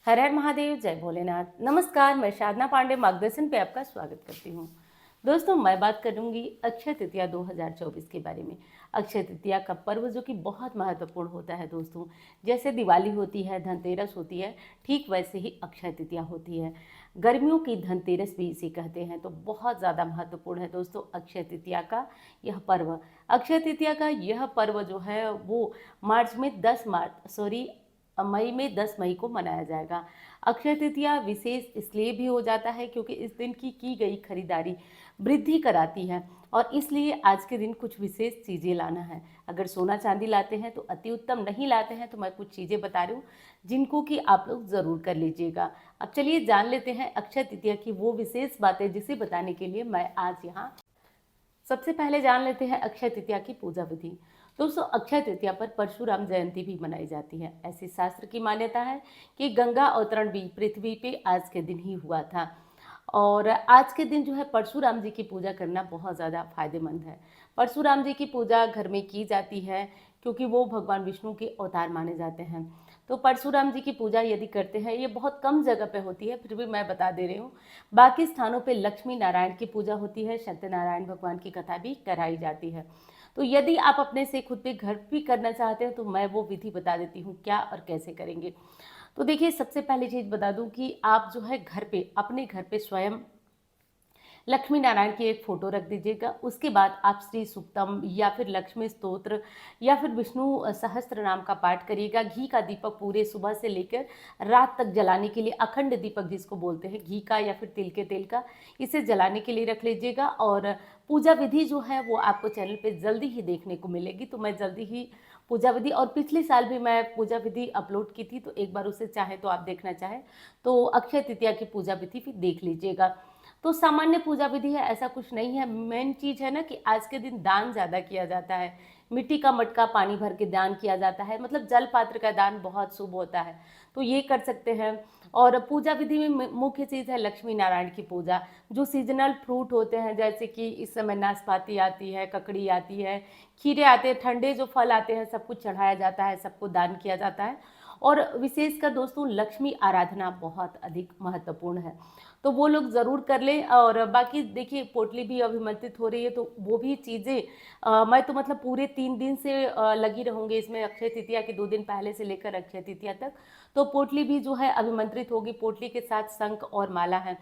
हर हर महादेव, जय भोलेनाथ। नमस्कार, मैं साधना पांडे मार्गदर्शन पे आपका स्वागत करती हूँ। दोस्तों, मैं बात करूँगी अक्षय तृतीया 2024 के बारे में। अक्षय तृतीया का पर्व जो कि बहुत महत्वपूर्ण होता है दोस्तों। जैसे दिवाली होती है, धनतेरस होती है, ठीक वैसे ही अक्षय तृतीया होती है। गर्मियों की धनतेरस भी इसे कहते हैं, तो बहुत ज़्यादा महत्वपूर्ण है दोस्तों अक्षय तृतीया का यह पर्व। अक्षय तृतीया का यह पर्व जो है वो मई में 10 मई को मनाया जाएगा। अक्षय तृतीया विशेष इसलिए भी हो जाता है क्योंकि इस दिन की गई खरीदारी वृद्धि कराती है और इसलिए आज के दिन कुछ विशेष चीज़ें लाना है। अगर सोना चांदी लाते हैं तो अति उत्तम, नहीं लाते हैं तो मैं कुछ चीज़ें बता रही हूँ जिनको कि आप लोग ज़रूर कर लीजिएगा। अब चलिए जान लेते हैं अक्षय तृतीया की वो विशेष बातें जिसे बताने के लिए मैं आज यहाँ। सबसे पहले जान लेते हैं अक्षय तृतीया की पूजा विधि। दोस्तों, अक्षय तृतीया पर परशुराम जयंती भी मनाई जाती है। ऐसी शास्त्र की मान्यता है कि गंगा अवतरण भी पृथ्वी पे आज के दिन ही हुआ था और आज के दिन जो है परशुराम जी की पूजा करना बहुत ज़्यादा फायदेमंद है। परशुराम जी की पूजा घर में की जाती है क्योंकि वो भगवान विष्णु के अवतार माने जाते हैं। तो परशुराम जी की पूजा यदि करते हैं, ये बहुत कम जगह पे होती है, फिर भी मैं बता दे रही हूँ। बाकी स्थानों पे लक्ष्मी नारायण की पूजा होती है, सत्यनारायण भगवान की कथा भी कराई जाती है। तो यदि आप अपने से खुद पे घर भी करना चाहते हो तो मैं वो विधि बता देती हूँ क्या और कैसे करेंगे। तो देखिए, सबसे पहली चीज़ बता दूँ कि आप जो है घर पे, अपने घर पे स्वयं लक्ष्मी नारायण की एक फोटो रख दीजिएगा। उसके बाद आप श्री सुक्तम या फिर लक्ष्मी स्तोत्र या फिर विष्णु सहस्त्र नाम का पाठ करिएगा। घी का दीपक पूरे सुबह से लेकर रात तक जलाने के लिए, अखंड दीपक जिसको बोलते हैं, घी का या फिर तिल के तेल का, इसे जलाने के लिए रख लीजिएगा। और पूजा विधि जो है वो आपको चैनल पे जल्दी ही देखने को मिलेगी। तो मैं जल्दी ही पूजा विधि, और पिछले साल भी मैं पूजा विधि अपलोड की थी, तो एक बार उसे चाहे तो आप देखना चाहें तो अक्षय तृतीया की पूजा विधि भी देख लीजिएगा। तो सामान्य पूजा विधि है, ऐसा कुछ नहीं है। मेन चीज़ है ना कि आज के दिन दान ज़्यादा किया जाता है। मिट्टी का मटका पानी भर के दान किया जाता है, मतलब जल पात्र का दान बहुत शुभ होता है, तो ये कर सकते हैं। और पूजा विधि में मुख्य चीज़ है लक्ष्मी नारायण की पूजा। जो सीजनल फ्रूट होते हैं, जैसे कि इस समय नाशपाती आती है, ककड़ी आती है, खीरे आते हैं, ठंडे जो फल आते हैं, सब कुछ चढ़ाया जाता है, सबको दान किया जाता है। और विशेषकर दोस्तों लक्ष्मी आराधना बहुत अधिक महत्वपूर्ण है, तो वो लोग ज़रूर कर लें। और बाकी देखिए, पोटली भी अभिमंत्रित हो रही है, तो वो भी चीज़ें मैं तो मतलब पूरे 3 दिन से लगी रहूँगी इसमें, अक्षय तृतीया के 2 दिन पहले से लेकर अक्षय तृतीया तक। तो पोटली भी जो है अभिमंत्रित होगी, पोटली के साथ शंख और माला है।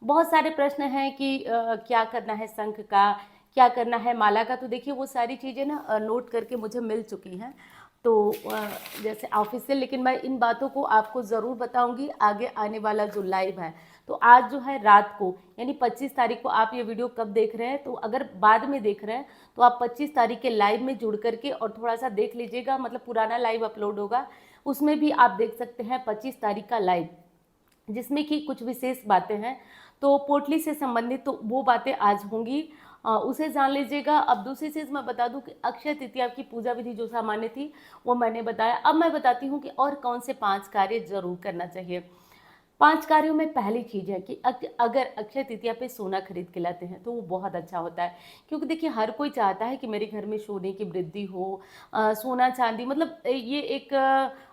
बहुत सारे प्रश्न हैं कि क्या करना है शंख का, क्या करना है माला का। तो देखिए, वो सारी चीज़ें ना नोट करके मुझे मिल चुकी हैं, तो जैसे ऑफिशियल, लेकिन मैं इन बातों को आपको ज़रूर बताऊंगी आगे आने वाला जो लाइव है। तो आज जो है रात को, यानी 25 तारीख को, आप ये वीडियो कब देख रहे हैं, तो अगर बाद में देख रहे हैं तो आप 25 तारीख के लाइव में जुड़ करके और थोड़ा सा देख लीजिएगा। मतलब पुराना लाइव अपलोड होगा, उसमें भी आप देख सकते हैं 25 तारीख का लाइव, जिसमें कि कुछ विशेष बातें हैं। तो पोटली से संबंधित तो वो बातें आज होंगी, उसे जान लीजिएगा। अब दूसरी चीज़ मैं बता दूं कि अक्षय तृतीया की पूजा विधि जो सामान्य थी वो मैंने बताया। अब मैं बताती हूँ कि और कौन से 5 कार्य जरूर करना चाहिए। 5 कार्यों में पहली चीज़ है कि अगर अक्षय तृतीया पे सोना खरीद के लाते हैं तो वो बहुत अच्छा होता है। क्योंकि देखिए, हर कोई चाहता है कि मेरे घर में सोने की वृद्धि हो, सोना चांदी, मतलब ये एक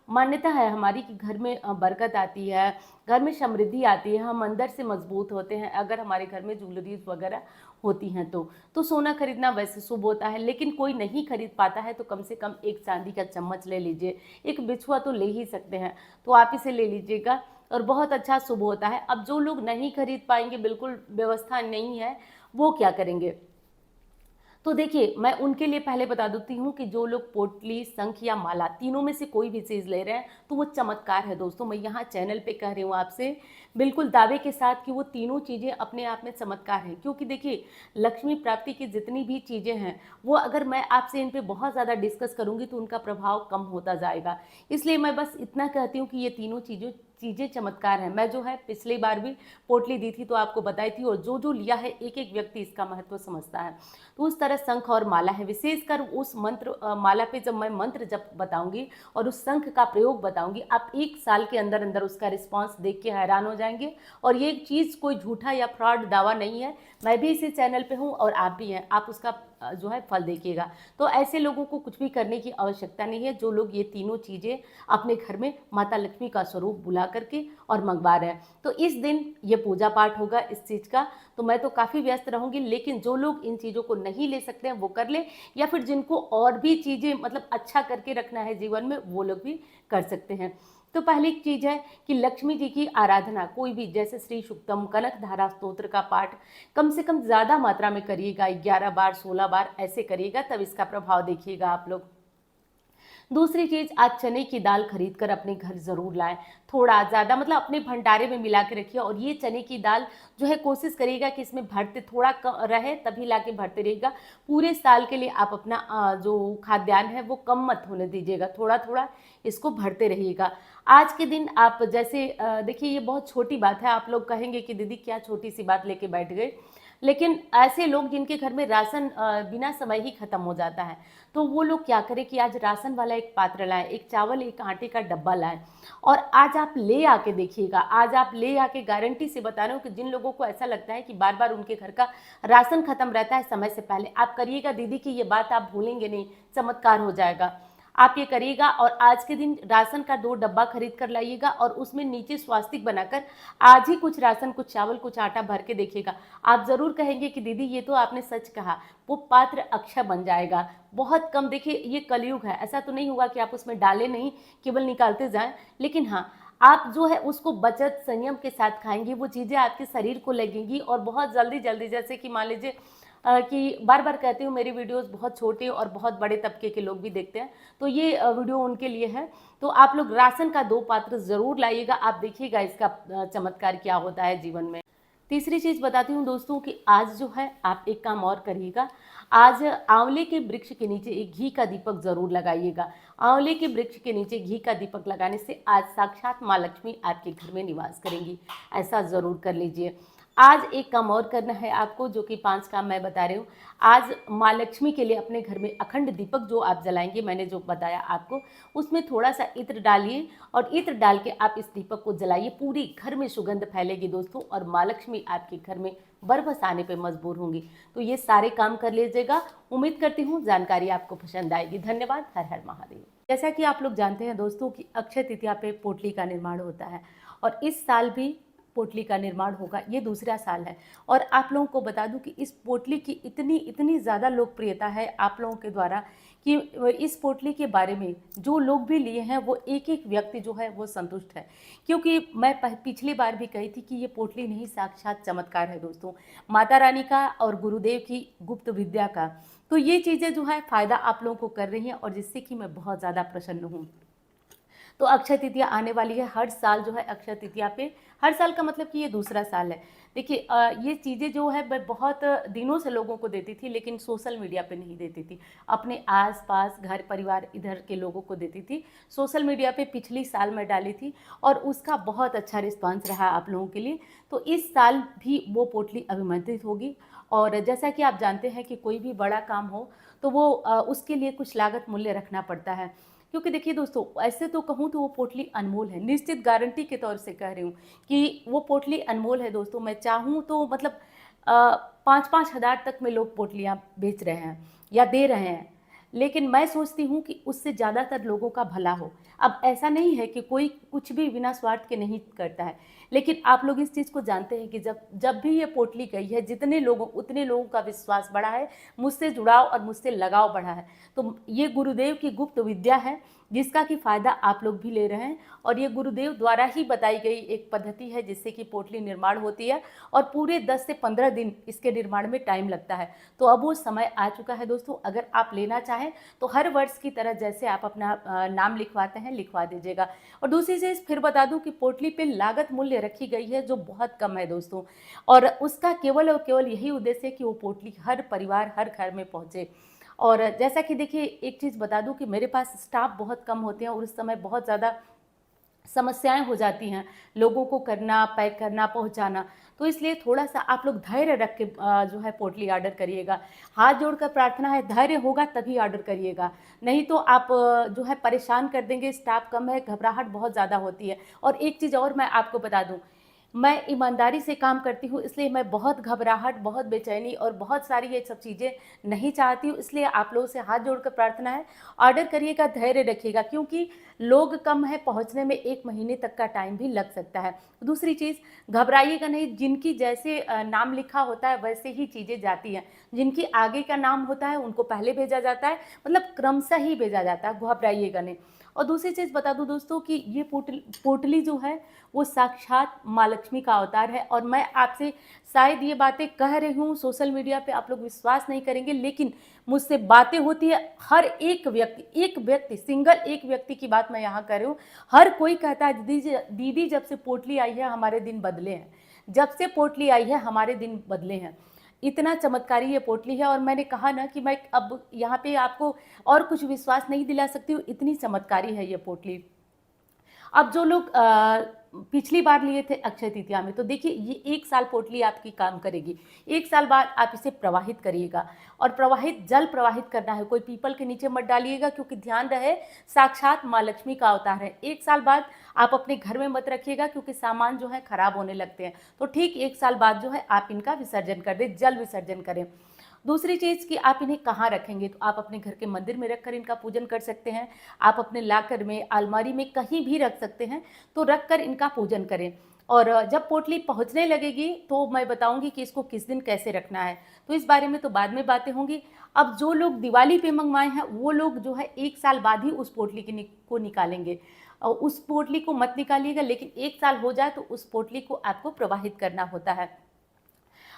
मान्यता है हमारी कि घर में बरकत आती है, घर में समृद्धि आती है, हम अंदर से मजबूत होते हैं अगर हमारे घर में ज्वेलरीज वगैरह होती हैं। तो सोना खरीदना वैसे शुभ होता है, लेकिन कोई नहीं खरीद पाता है तो कम से कम एक चांदी का चम्मच ले लीजिए, एक बिछुआ तो ले ही सकते हैं, तो आप इसे ले लीजिएगा और बहुत अच्छा शुभ होता है। अब जो लोग नहीं खरीद पाएंगे, बिल्कुल व्यवस्था नहीं है, वो क्या करेंगे। तो देखिए, मैं उनके लिए पहले बता देती हूँ कि जो लोग पोटली, शंख या माला, तीनों में से कोई भी चीज़ ले रहे हैं तो वो चमत्कार है दोस्तों। मैं यहाँ चैनल पे कह रही हूँ आपसे बिल्कुल दावे के साथ कि वो तीनों चीज़ें अपने आप में चमत्कार हैं। क्योंकि देखिए, लक्ष्मी प्राप्ति की जितनी भी चीज़ें हैं वो अगर मैं आपसे इन पर बहुत ज़्यादा डिस्कस करूँगी तो उनका प्रभाव कम होता जाएगा। इसलिए मैं बस इतना कहती हूँ कि ये तीनों चीज़ें चमत्कार हैं। मैं जो है पिछली बार भी पोटली दी थी तो आपको बताई थी, और जो जो लिया है एक एक व्यक्ति इसका महत्व समझता है। तो उस तरह शंख और माला है। विशेषकर उस मंत्र माला पे जब मैं मंत्र जब बताऊंगी और उस शंख का प्रयोग बताऊंगी, आप 1 साल के अंदर अंदर उसका रिस्पांस देख के हैरान हो जाएंगे। और ये चीज़ कोई झूठा या फ्रॉड दावा नहीं है, मैं भी इसी चैनल पे हूँ और आप भी हैं। आप उसका जो है फल देखिएगा। तो ऐसे लोगों को कुछ भी करने की आवश्यकता नहीं है, जो लोग ये तीनों चीज़ें अपने घर में माता लक्ष्मी का स्वरूप बुला करके और मंगवा रहे हैं। तो इस दिन ये पूजा पाठ होगा इस चीज़ का, तो मैं तो काफ़ी व्यस्त रहूँगी, लेकिन जो लोग इन चीज़ों को नहीं ले सकते हैं वो कर ले, या फिर जिनको और भी चीज़ें मतलब अच्छा करके रखना है जीवन में, वो लोग भी कर सकते हैं। तो पहली चीज़ है कि लक्ष्मी जी की आराधना कोई भी, जैसे श्री सूक्तम, कनक धारा स्तोत्र का पाठ कम से कम ज़्यादा मात्रा में करिएगा, 11 बार 16 बार ऐसे करिएगा, तब इसका प्रभाव देखिएगा आप लोग। दूसरी चीज़, आज चने की दाल खरीद कर अपने घर ज़रूर लाएं, थोड़ा ज़्यादा मतलब अपने भंडारे में मिला के रखिए। और ये चने की दाल जो है कोशिश करिएगा कि इसमें भरते थोड़ा रहे, तभी ला के भरते रहिएगा। पूरे साल के लिए आप अपना जो खाद्यान्न है वो कम मत होने दीजिएगा, थोड़ा थोड़ा इसको भरते रहिएगा। आज के दिन आप जैसे देखिए, ये बहुत छोटी बात है, आप लोग कहेंगे कि दीदी क्या छोटी सी बात लेके बैठ गए, लेकिन ऐसे लोग जिनके घर में राशन बिना समय ही खत्म हो जाता है, तो वो लोग क्या करें कि आज राशन वाला एक पात्र लाएं, एक चावल एक आटे का डब्बा लाएं, और आज आप ले आके देखिएगा। आज आप ले आके, गारंटी से बता रहे हो कि जिन लोगों को ऐसा लगता है कि बार बार उनके घर का राशन खत्म रहता है समय से पहले, आप करिएगा दीदी कि ये बात आप भूलेंगे नहीं, चमत्कार हो जाएगा। आप ये करिएगा, और आज के दिन राशन का 2 डब्बा खरीद कर लाइएगा, और उसमें नीचे स्वास्तिक बनाकर आज ही कुछ राशन, कुछ चावल, कुछ आटा भर के देखिएगा। आप ज़रूर कहेंगे कि दीदी ये तो आपने सच कहा, वो पात्र अक्षय बन जाएगा। बहुत कम, देखिए ये कलयुग है, ऐसा तो नहीं होगा कि आप उसमें डालें नहीं, केवल निकालते जाएं, लेकिन हाँ, आप जो है उसको बचत संयम के साथ खाएंगे, वो चीज़ें आपके शरीर को लगेंगी, और बहुत जल्दी जल्दी, जैसे कि मान लीजिए कि बार बार कहती हूँ मेरी वीडियोस बहुत छोटे और बहुत बड़े तबके के लोग भी देखते हैं, तो ये वीडियो उनके लिए है। तो आप लोग राशन का 2 पात्र ज़रूर लाइएगा, आप देखिएगा इसका चमत्कार क्या होता है जीवन में। तीसरी चीज़ बताती हूँ दोस्तों कि आज जो है आप एक काम और करिएगा, आज आंवले के वृक्ष के नीचे एक घी का दीपक ज़रूर लगाइएगा। आंवले के वृक्ष के नीचे घी का दीपक लगाने से आज साक्षात माँ लक्ष्मी आपके घर में निवास करेंगी, ऐसा ज़रूर कर लीजिए। आज एक काम और करना है आपको, जो कि 5 काम मैं बता रही हूँ। आज माँ लक्ष्मी के लिए अपने घर में अखंड दीपक जो आप जलाएंगे, मैंने जो बताया आपको, उसमें थोड़ा सा इत्र डालिए, और इत्र डाल के आप इस दीपक को जलाइए। पूरी घर में सुगंध फैलेगी दोस्तों, और माँ लक्ष्मी आपके घर में बरबस आने पे मजबूर होंगी। तो ये सारे काम कर लीजिएगा। उम्मीद करती हूँ जानकारी आपको पसंद आएगी। धन्यवाद। हर हर महादेव। जैसा कि आप लोग जानते हैं दोस्तों कि अक्षय तृतीया पे पोटली का निर्माण होता है, और इस साल भी पोटली का निर्माण होगा। ये दूसरा साल है, और आप लोगों को बता दूं कि इस पोटली की इतनी ज़्यादा लोकप्रियता है आप लोगों के द्वारा कि इस पोटली के बारे में जो लोग भी लिए हैं वो एक एक व्यक्ति जो है वो संतुष्ट है। क्योंकि मैं पिछली बार भी कही थी कि ये पोटली नहीं, साक्षात चमत्कार है दोस्तों, माता रानी का और गुरुदेव की गुप्त विद्या का। तो ये चीज़ें जो है फ़ायदा आप लोगों को कर रही हैं, और जिससे कि मैं बहुत ज़्यादा प्रसन्न हूँ। तो अक्षय तृतीया आने वाली है। हर साल जो है अक्षय तृतीया पे, हर साल का मतलब कि ये दूसरा साल है। देखिए ये चीज़ें जो है मैं बहुत दिनों से लोगों को देती थी, लेकिन सोशल मीडिया पे नहीं देती थी, अपने आसपास घर परिवार इधर के लोगों को देती थी। सोशल मीडिया पे पिछली साल मैं डाली थी, और उसका बहुत अच्छा रिस्पांस रहा आप लोगों के लिए। तो इस साल भी वो पोटली अभिमंत्रित होगी। और जैसा कि आप जानते हैं कि कोई भी बड़ा काम हो तो वो उसके लिए कुछ लागत मूल्य रखना पड़ता है। क्योंकि देखिए दोस्तों, ऐसे तो कहूँ तो वो पोटली अनमोल है, निश्चित गारंटी के तौर से कह रही हूँ कि वो पोटली अनमोल है दोस्तों। मैं चाहूँ तो मतलब 5-5 हज़ार तक में लोग पोटलियाँ बेच रहे हैं या दे रहे हैं, लेकिन मैं सोचती हूँ कि उससे ज़्यादातर लोगों का भला हो। अब ऐसा नहीं है कि कोई कुछ भी बिना स्वार्थ के नहीं करता है, लेकिन आप लोग इस चीज़ को जानते हैं कि जब जब भी ये पोटली गई है, जितने लोगों उतने लोगों का विश्वास बढ़ा है, मुझसे जुड़ाव और मुझसे लगाव बढ़ा है। तो ये गुरुदेव की गुप्त विद्या है, जिसका कि फ़ायदा आप लोग भी ले रहे हैं, और ये गुरुदेव द्वारा ही बताई गई एक पद्धति है जिससे कि पोटली निर्माण होती है, और पूरे 10 से 15 दिन इसके निर्माण में टाइम लगता है। तो अब वो समय आ चुका है दोस्तों, अगर आप लेना चाहें तो हर वर्ष की तरह जैसे आप अपना नाम लिखवाते हैं, लिखवा दीजिएगा। और दूसरी चीज़ फिर बता दूं कि पोटली पे लागत मूल्य रखी गई है जो बहुत कम है दोस्तों, और उसका केवल और केवल यही उद्देश्य है कि वो पोटली हर परिवार, हर घर में पहुँचे। और जैसा कि देखिए, एक चीज़ बता दूं कि मेरे पास स्टाफ बहुत कम होते हैं, और उस समय बहुत ज़्यादा समस्याएं हो जाती हैं, लोगों को करना, पैक करना, पहुंचाना। तो इसलिए थोड़ा सा आप लोग धैर्य रख के जो है पोटली ऑर्डर करिएगा। हाथ जोड़कर प्रार्थना है, धैर्य होगा तभी ऑर्डर करिएगा, नहीं तो आप जो है परेशान कर देंगे। स्टाफ कम है, घबराहट बहुत ज़्यादा होती है। और एक चीज़ और मैं आपको बता दूं मैं ईमानदारी से काम करती हूँ, इसलिए मैं बहुत घबराहट, बहुत बेचैनी और बहुत सारी ये सब चीज़ें नहीं चाहती हूँ। इसलिए आप लोगों से हाथ जोड़कर प्रार्थना है, ऑर्डर करिएगा, धैर्य रखिएगा, क्योंकि लोग कम है, पहुँचने में 1 महीने तक का टाइम भी लग सकता है। दूसरी चीज़, घबराइएगा नहीं, जिनकी जैसे नाम लिखा होता है वैसे ही चीज़ें जाती हैं। जिनकी आगे का नाम होता है उनको पहले भेजा जाता है, मतलब क्रमशः ही भेजा जाता है, घबराइएगा नहीं। और दूसरी चीज़ बता दूं दोस्तों कि ये पोटली जो है वो साक्षात माँ लक्ष्मी का अवतार है। और मैं आपसे शायद ये बातें कह रही हूँ सोशल मीडिया पे, आप लोग विश्वास नहीं करेंगे, लेकिन मुझसे बातें होती है, हर एक व्यक्ति सिंगल एक व्यक्ति की बात मैं यहाँ कर रही हूँ, हर कोई कहता है दीदी जब से पोटली आई है हमारे दिन बदले हैं, जब से पोटली आई है हमारे दिन बदले हैं। इतना चमत्कारी ये पोटली है। और मैंने कहा ना कि मैं अब यहाँ पे आपको और कुछ विश्वास नहीं दिला सकती हूँ, इतनी चमत्कारी है ये पोटली। अब जो लोग पिछली बार लिए थे अक्षय तृतीया में, तो देखिए ये 1 साल पोटली आपकी काम करेगी। 1 साल बाद आप इसे प्रवाहित करिएगा, और प्रवाहित जल प्रवाहित करना है, कोई पीपल के नीचे मत डालिएगा, क्योंकि ध्यान रहे साक्षात माँ लक्ष्मी का अवतार है। 1 साल बाद आप अपने घर में मत रखिएगा, क्योंकि सामान जो है खराब होने लगते हैं। तो ठीक 1 साल बाद जो है आप इनका विसर्जन कर दें, जल विसर्जन करें। दूसरी चीज़ कि आप इन्हें कहाँ रखेंगे, तो आप अपने घर के मंदिर में रखकर इनका पूजन कर सकते हैं, आप अपने लाकर में, अलमारी में, कहीं भी रख सकते हैं, तो रख कर इनका पूजन करें। और जब पोटली पहुंचने लगेगी तो मैं बताऊंगी कि इसको किस दिन कैसे रखना है, तो इस बारे में तो बाद में बातें होंगी। अब जो लोग दिवाली पे मंगवाए हैं वो लोग जो है 1 साल बाद ही उस पोटली को निकालेंगे, और उस पोटली को मत निकालिएगा, लेकिन 1 साल हो जाए तो उस पोटली को आपको प्रवाहित करना होता है।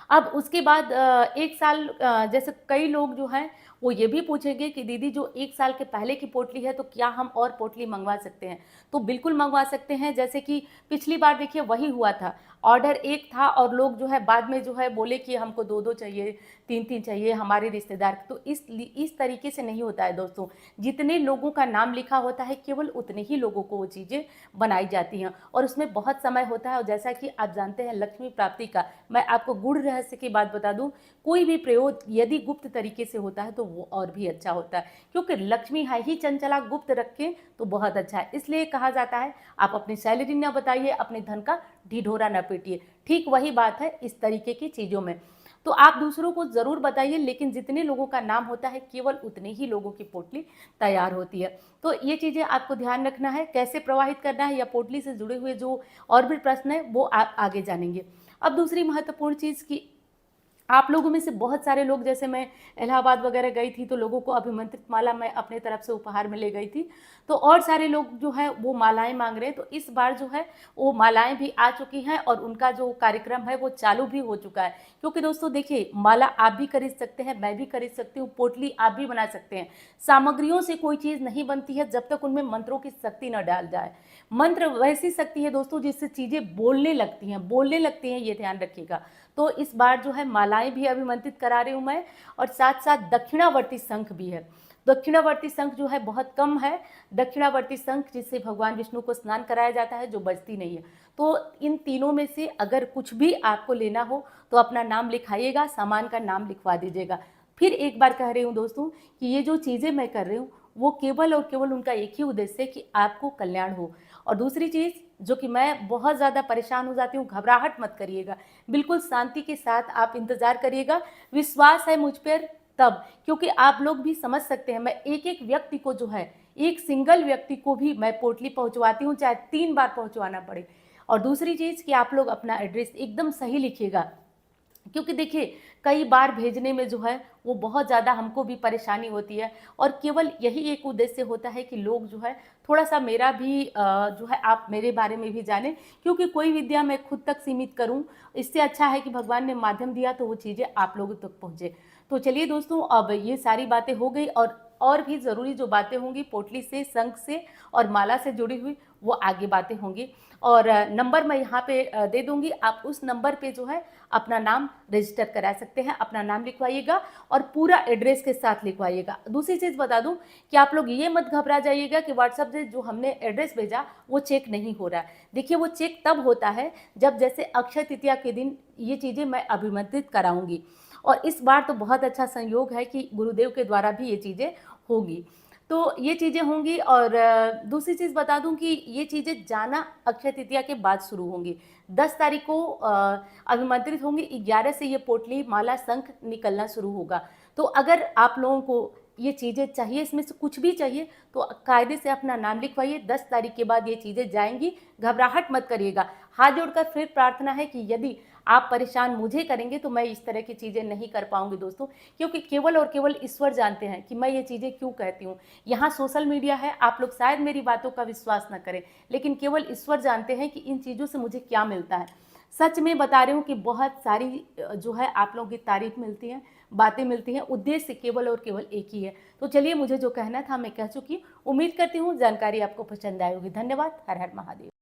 अब उसके बाद 1 साल जैसे कई लोग जो हैं वो ये भी पूछेंगे कि दीदी जो 1 साल के पहले की पोटली है तो क्या हम और पोटली मंगवा सकते हैं? तो बिल्कुल मंगवा सकते हैं। जैसे कि पिछली बार देखिए वही हुआ था, ऑर्डर एक था और लोग जो है बाद में जो है बोले कि हमको 2-2 चाहिए, 3-3 चाहिए हमारे रिश्तेदार। तो इस तरीके से नहीं होता है दोस्तों। जितने लोगों का नाम लिखा होता है केवल उतने ही लोगों को वो चीज़ें बनाई जाती हैं, और उसमें बहुत समय होता है। और जैसा कि आप जानते हैं लक्ष्मी प्राप्ति का, मैं आपको गूढ़ रहस्य की बात बता दूं, कोई भी प्रयोग यदि गुप्त तरीके से होता है तो वो और भी अच्छा होता है, क्योंकि लक्ष्मी है ही चंचला, गुप्त रखें तो बहुत अच्छा है। इसलिए कहा जाता है आप अपनी सैलरी ना बताइए, अपने धन का ढिढोरा न पीटिए। ठीक वही बात है इस तरीके की चीज़ों में। तो आप दूसरों को ज़रूर बताइए, लेकिन जितने लोगों का नाम होता है केवल उतने ही लोगों की पोटली तैयार होती है। तो ये चीज़ें आपको ध्यान रखना है, कैसे प्रवाहित करना है, या पोटली से जुड़े हुए जो और भी प्रश्न है वो आप आगे जानेंगे। अब दूसरी महत्वपूर्ण चीज़ की आप लोगों में से बहुत सारे लोग, जैसे मैं इलाहाबाद वगैरह गई थी तो लोगों को अभिमंत्रित माला मैं अपने तरफ से उपहार में ले गई थी, तो और सारे लोग जो है वो मालाएं मांग रहे हैं। तो इस बार जो है वो मालाएं भी आ चुकी हैं और उनका जो कार्यक्रम है वो चालू भी हो चुका है। क्योंकि दोस्तों देखिए, माला आप भी खरीद सकते हैं, मैं भी खरीद सकती हूँ, पोटली आप भी बना सकते हैं। सामग्रियों से कोई चीज़ नहीं बनती है जब तक उनमें मंत्रों की शक्ति न डाल जाए। मंत्र वैसी शक्ति है दोस्तों जिससे चीज़ें बोलने लगती हैं, ये ध्यान रखिएगा। तो इस बार जो है मालाएं भी अभिमंत्रित करा रही हूँ मैं, और साथ साथ दक्षिणावर्ती शंख भी है। दक्षिणावर्ती शंख जो है बहुत कम है, दक्षिणावर्ती शंख जिससे भगवान विष्णु को स्नान कराया जाता है, जो बजती नहीं है। तो इन तीनों में से अगर कुछ भी आपको लेना हो तो अपना नाम लिखाइएगा, सामान का नाम लिखवा दीजिएगा। फिर एक बार कह रही हूँ दोस्तों कि ये जो चीज़ें मैं कर रही हूँ वो केवल और केवल उनका एक ही उद्देश्य है कि आपको कल्याण हो। और दूसरी चीज़ जो कि मैं बहुत ज़्यादा परेशान हो जाती हूँ, घबराहट मत करिएगा, बिल्कुल शांति के साथ आप इंतज़ार करिएगा। विश्वास है मुझ पर तब, क्योंकि आप लोग भी समझ सकते हैं, मैं एक एक व्यक्ति को जो है, एक सिंगल व्यक्ति को भी मैं पोटली पहुँचवाती हूँ, चाहे 3 बार पहुँचवाना पड़े। और दूसरी चीज़ कि आप लोग अपना एड्रेस एकदम सही लिखिएगा, क्योंकि देखिए कई बार भेजने में जो है वो बहुत ज़्यादा हमको भी परेशानी होती है, और केवल यही एक उद्देश्य होता है कि लोग जो है थोड़ा सा मेरा भी जो है आप मेरे बारे में भी जानें, क्योंकि कोई विद्या मैं खुद तक सीमित करूं, इससे अच्छा है कि भगवान ने माध्यम दिया तो वो चीज़ें आप लोगों तक पहुँचे। तो चलिए दोस्तों, अब ये सारी बातें हो गई, और भी ज़रूरी जो बातें होंगी पोटली से, शंख से और माला से जुड़ी हुई, वो आगे बातें होंगी। और नंबर मैं यहाँ पे दे दूँगी, आप उस नंबर पे जो है अपना नाम रजिस्टर करा सकते हैं। अपना नाम लिखवाइएगा और पूरा एड्रेस के साथ लिखवाइएगा। दूसरी चीज़ बता दूँ कि आप लोग ये मत घबरा जाइएगा कि व्हाट्सएप से जो हमने एड्रेस भेजा वो चेक नहीं हो रहा है। देखिए वो चेक तब होता है जब जैसे अक्षय तृतीया के दिन ये चीज़ें मैं अभिमंत्रित कराऊँगी, और इस बार तो बहुत अच्छा संयोग है कि गुरुदेव के द्वारा भी ये चीज़ें होगी। तो ये चीज़ें होंगी और दूसरी चीज़ बता दूं कि ये चीज़ें जाना अक्षय तृतीया के बाद शुरू होंगी। 10 तारीख को अभिमंत्रित होंगे, 11 से ये पोटली माला शंख निकलना शुरू होगा। तो अगर आप लोगों को ये चीज़ें चाहिए, इसमें से कुछ भी चाहिए, तो कायदे से अपना नाम लिखवाइए। 10 तारीख के बाद ये चीज़ें जाएंगी, घबराहट मत करिएगा। हाथ जोड़कर फिर प्रार्थना है कि यदि आप परेशान मुझे करेंगे तो मैं इस तरह की चीज़ें नहीं कर पाऊंगी दोस्तों, क्योंकि केवल और केवल ईश्वर जानते हैं कि मैं ये चीज़ें क्यों कहती हूँ। यहाँ सोशल मीडिया है, आप लोग शायद मेरी बातों का विश्वास न करें, लेकिन केवल ईश्वर जानते हैं कि इन चीज़ों से मुझे क्या मिलता है। सच में बता रही हूँ कि बहुत सारी जो है आप लोगों की तारीफ मिलती है, बातें मिलती हैं, उद्देश्य केवल और केवल एक ही है। तो चलिए, मुझे जो कहना था मैं कह चुकी हूँ। उम्मीद करती हूँ जानकारी आपको पसंद आई होगी। धन्यवाद। हर हर महादेव।